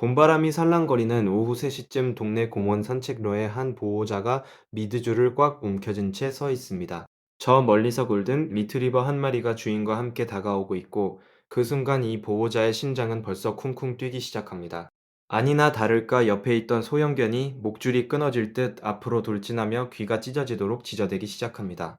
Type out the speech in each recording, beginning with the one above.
봄바람이 살랑거리는 오후 3시쯤 동네 공원 산책로에 한 보호자가 미드줄을 꽉 움켜쥔 채 서 있습니다. 저 멀리서 굴든 리트리버 한 마리가 주인과 함께 다가오고 있고 그 순간 이 보호자의 심장은 벌써 쿵쿵 뛰기 시작합니다. 아니나 다를까 옆에 있던 소형견이 목줄이 끊어질 듯 앞으로 돌진하며 귀가 찢어지도록 짖어대기 시작합니다.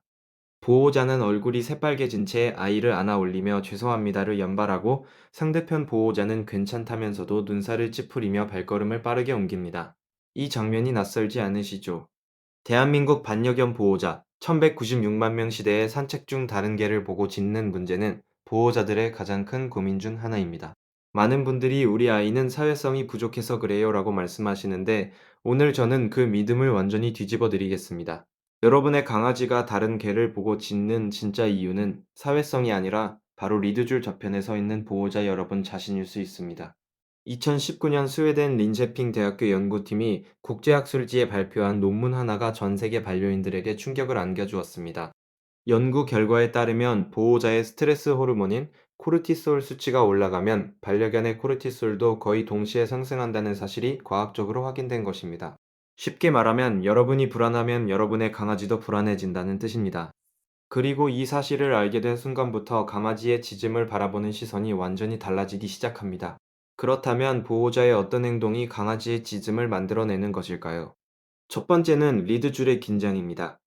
보호자는 얼굴이 새빨개진 채 아이를 안아 올리며 죄송합니다를 연발하고 상대편 보호자는 괜찮다면서도 눈살을 찌푸리며 발걸음을 빠르게 옮깁니다. 이 장면이 낯설지 않으시죠? 대한민국 반려견 보호자 1196만 명 시대에 산책 중 다른 개를 보고 짖는 문제는 보호자들의 가장 큰 고민 중 하나입니다. 많은 분들이 우리 아이는 사회성이 부족해서 그래요 라고 말씀하시는데 오늘 저는 그 믿음을 완전히 뒤집어 드리겠습니다. 여러분의 강아지가 다른 개를 보고 짖는 진짜 이유는 사회성이 아니라 바로 리드줄 저편에 서 있는 보호자 여러분 자신일 수 있습니다. 2019년 스웨덴 린제핑 대학교 연구팀이 국제학술지에 발표한 논문 하나가 전 세계 반려인들에게 충격을 안겨주었습니다. 연구 결과에 따르면 보호자의 스트레스 호르몬인 코르티솔 수치가 올라가면 반려견의 코르티솔도 거의 동시에 상승한다는 사실이 과학적으로 확인된 것입니다. 쉽게 말하면 여러분이 불안하면 여러분의 강아지도 불안해진다는 뜻입니다. 그리고 이 사실을 알게 된 순간부터 강아지의 짖음을 바라보는 시선이 완전히 달라지기 시작합니다. 그렇다면 보호자의 어떤 행동이 강아지의 짖음을 만들어내는 것일까요? 첫 번째는 리드줄의 긴장입니다.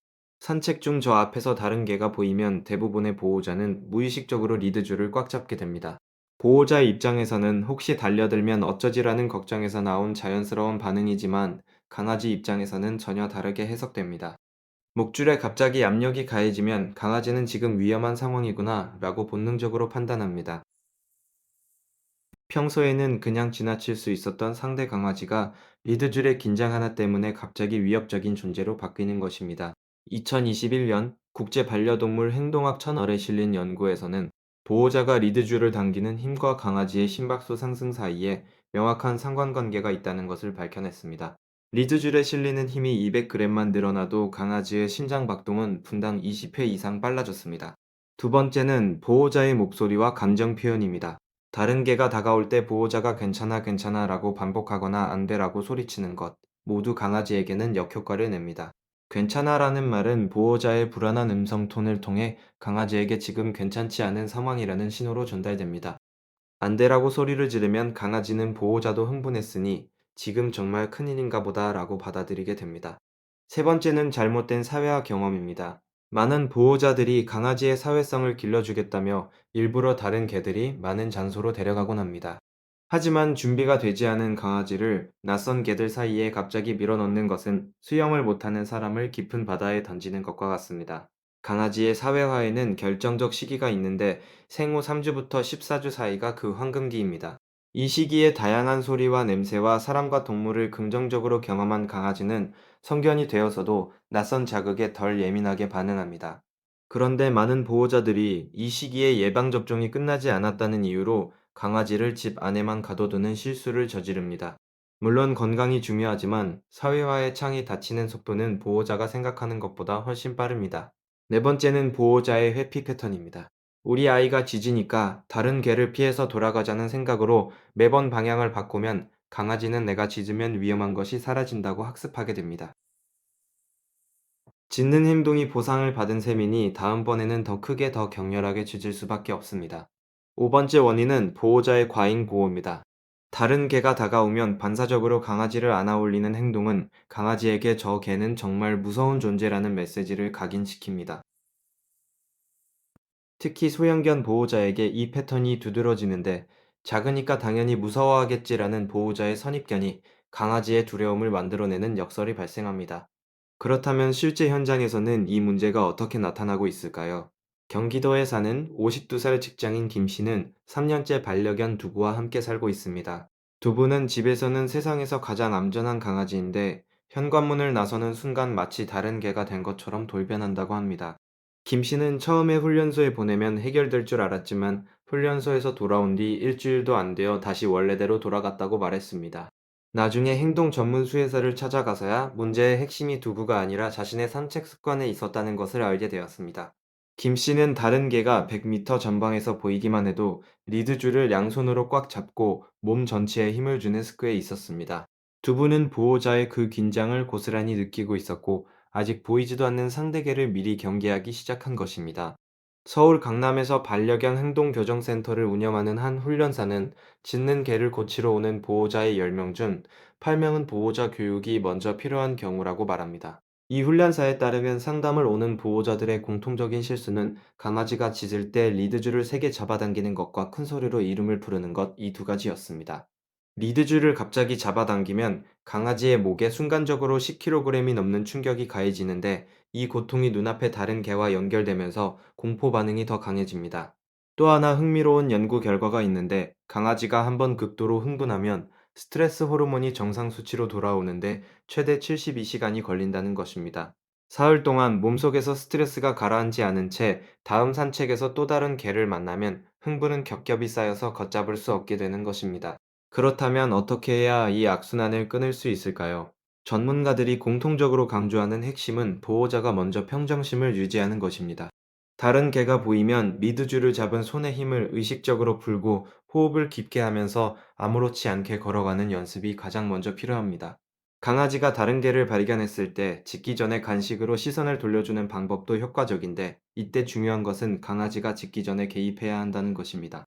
산책 중 저 앞에서 다른 개가 보이면 대부분의 보호자는 무의식적으로 리드줄을 꽉 잡게 됩니다. 보호자의 입장에서는 혹시 달려들면 어쩌지라는 걱정에서 나온 자연스러운 반응이지만 강아지 입장에서는 전혀 다르게 해석됩니다. 목줄에 갑자기 압력이 가해지면 강아지는 지금 위험한 상황이구나 라고 본능적으로 판단합니다. 평소에는 그냥 지나칠 수 있었던 상대 강아지가 리드줄의 긴장 하나 때문에 갑자기 위협적인 존재로 바뀌는 것입니다. 2021년 국제 반려동물 행동학 천얼에 실린 연구에서는 보호자가 리드줄을 당기는 힘과 강아지의 심박수 상승 사이에 명확한 상관관계가 있다는 것을 밝혀냈습니다. 리드줄에 실리는 힘이 200g만 늘어나도 강아지의 심장 박동은 분당 20회 이상 빨라졌습니다. 두 번째는 보호자의 목소리와 감정 표현입니다. 다른 개가 다가올 때 보호자가 괜찮아 괜찮아 라고 반복하거나 안 돼 라고 소리치는 것, 모두 강아지에게는 역효과를 냅니다. 괜찮아 라는 말은 보호자의 불안한 음성 톤을 통해 강아지에게 지금 괜찮지 않은 상황이라는 신호로 전달됩니다. 안 돼라고 소리를 지르면 강아지는 보호자도 흥분했으니 지금 정말 큰일인가 보다 라고 받아들이게 됩니다. 세 번째는 잘못된 사회화 경험입니다. 많은 보호자들이 강아지의 사회성을 길러주겠다며 일부러 다른 개들이 많은 장소로 데려가곤 합니다. 하지만 준비가 되지 않은 강아지를 낯선 개들 사이에 갑자기 밀어넣는 것은 수영을 못하는 사람을 깊은 바다에 던지는 것과 같습니다. 강아지의 사회화에는 결정적 시기가 있는데 생후 3주부터 14주 사이가 그 황금기입니다. 이 시기에 다양한 소리와 냄새와 사람과 동물을 긍정적으로 경험한 강아지는 성견이 되어서도 낯선 자극에 덜 예민하게 반응합니다. 그런데 많은 보호자들이 이 시기에 예방접종이 끝나지 않았다는 이유로 강아지를 집 안에만 가둬두는 실수를 저지릅니다. 물론 건강이 중요하지만 사회화의 창이 닫히는 속도는 보호자가 생각하는 것보다 훨씬 빠릅니다. 네 번째는 보호자의 회피 패턴입니다. 우리 아이가 짖으니까 다른 개를 피해서 돌아가자는 생각으로 매번 방향을 바꾸면 강아지는 내가 짖으면 위험한 것이 사라진다고 학습하게 됩니다. 짖는 행동이 보상을 받은 셈이니 다음번에는 더 크게 더 격렬하게 짖을 수밖에 없습니다. 5번째 원인은 보호자의 과잉 보호입니다. 다른 개가 다가오면 반사적으로 강아지를 안아 올리는 행동은 강아지에게 저 개는 정말 무서운 존재라는 메시지를 각인시킵니다. 특히 소형견 보호자에게 이 패턴이 두드러지는데 작으니까 당연히 무서워하겠지라는 보호자의 선입견이 강아지의 두려움을 만들어내는 역설이 발생합니다. 그렇다면 실제 현장에서는 이 문제가 어떻게 나타나고 있을까요? 경기도에 사는 52살 직장인 김 씨는 3년째 반려견 두부와 함께 살고 있습니다. 두부는 집에서는 세상에서 가장 암전한 강아지인데 현관문을 나서는 순간 마치 다른 개가 된 것처럼 돌변한다고 합니다. 김 씨는 처음에 훈련소에 보내면 해결될 줄 알았지만 훈련소에서 돌아온 뒤 일주일도 안 되어 다시 원래대로 돌아갔다고 말했습니다. 나중에 행동 전문 수의사를 찾아가서야 문제의 핵심이 두부가 아니라 자신의 산책 습관에 있었다는 것을 알게 되었습니다. 김 씨는 다른 개가 100m 전방에서 보이기만 해도 리드줄을 양손으로 꽉 잡고 몸 전체에 힘을 주는 스크에 있었습니다. 두 분은 보호자의 그 긴장을 고스란히 느끼고 있었고 아직 보이지도 않는 상대개를 미리 경계하기 시작한 것입니다. 서울 강남에서 반려견 행동교정센터를 운영하는 한 훈련사는 짖는 개를 고치러 오는 보호자의 10명 중 8명은 보호자 교육이 먼저 필요한 경우라고 말합니다. 이 훈련사에 따르면 상담을 오는 보호자들의 공통적인 실수는 강아지가 짖을 때 리드줄을 세게 잡아당기는 것과 큰 소리로 이름을 부르는 것 이 두 가지였습니다. 리드줄을 갑자기 잡아당기면 강아지의 목에 순간적으로 10kg이 넘는 충격이 가해지는데 이 고통이 눈앞의 다른 개와 연결되면서 공포 반응이 더 강해집니다. 또 하나 흥미로운 연구 결과가 있는데 강아지가 한번 극도로 흥분하면 스트레스 호르몬이 정상 수치로 돌아오는데 최대 72시간이 걸린다는 것입니다. 사흘 동안 몸속에서 스트레스가 가라앉지 않은 채 다음 산책에서 또 다른 개를 만나면 흥분은 겹겹이 쌓여서 걷잡을 수 없게 되는 것입니다. 그렇다면 어떻게 해야 이 악순환을 끊을 수 있을까요? 전문가들이 공통적으로 강조하는 핵심은 보호자가 먼저 평정심을 유지하는 것입니다. 다른 개가 보이면 미드줄을 잡은 손의 힘을 의식적으로 풀고 호흡을 깊게 하면서 아무렇지 않게 걸어가는 연습이 가장 먼저 필요합니다. 강아지가 다른 개를 발견했을 때 짖기 전에 간식으로 시선을 돌려주는 방법도 효과적인데 이때 중요한 것은 강아지가 짖기 전에 개입해야 한다는 것입니다.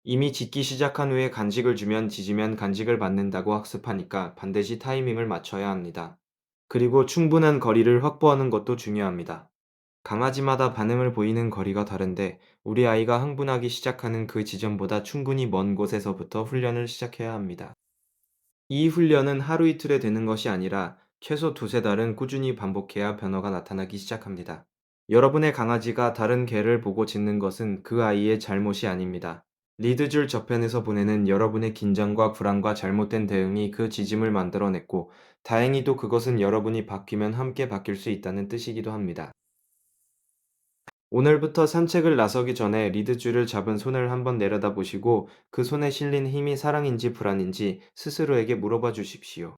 이미 짖기 시작한 후에 간식을 주면 짖으면 간식을 받는다고 학습하니까 반드시 타이밍을 맞춰야 합니다. 그리고 충분한 거리를 확보하는 것도 중요합니다. 강아지마다 반응을 보이는 거리가 다른데 우리 아이가 흥분하기 시작하는 그 지점보다 충분히 먼 곳에서부터 훈련을 시작해야 합니다. 이 훈련은 하루 이틀에 되는 것이 아니라 최소 두세 달은 꾸준히 반복해야 변화가 나타나기 시작합니다. 여러분의 강아지가 다른 개를 보고 짖는 것은 그 아이의 잘못이 아닙니다. 리드줄 저편에서 보내는 여러분의 긴장과 불안과 잘못된 대응이 그 짖음을 만들어냈고, 다행히도 그것은 여러분이 바뀌면 함께 바뀔 수 있다는 뜻이기도 합니다. 오늘부터 산책을 나서기 전에 리드줄을 잡은 손을 한번 내려다 보시고 그 손에 실린 힘이 사랑인지 불안인지 스스로에게 물어봐 주십시오.